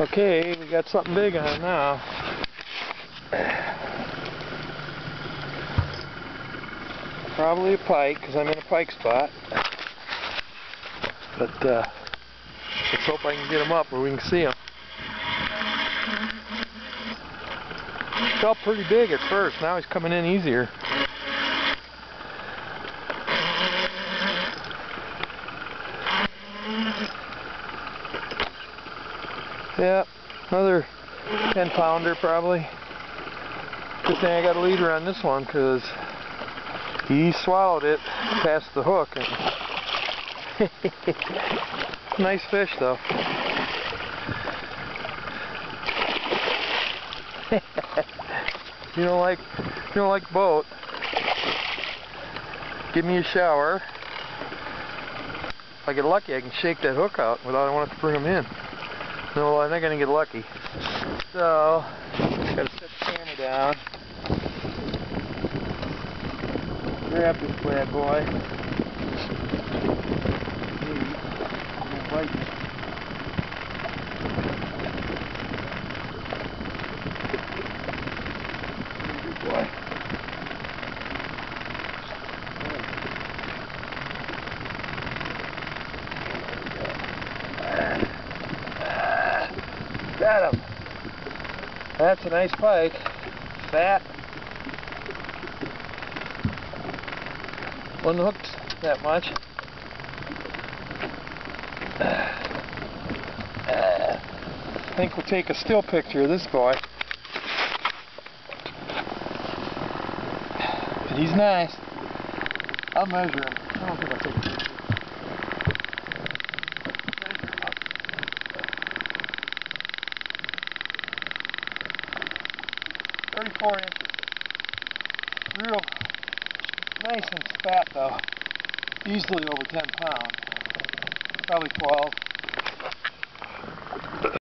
Okay, we got something big on now. Probably a pike, because I'm in a pike spot. But let's hope I can get him up where we can see him. Felt pretty big at first, now he's coming in easier. Yeah, another 10-pounder probably. Good thing I got a leader on this one because he swallowed it past the hook. And nice fish though. You don't like boat? Give me a shower. If I get lucky, I can shake that hook out without I want to bring him in. No, I'm not going to get lucky. So, gotta set the camera down. Grab this bad boy. Good boy. Got him. That's a nice pike. Fat. Wasn't hooked that much. I think we'll take a still picture of this boy. But he's nice. I'll measure him. I don't think I'll take a picture. 34 inches. Real nice and fat though. Easily over 10 pounds. Probably 12.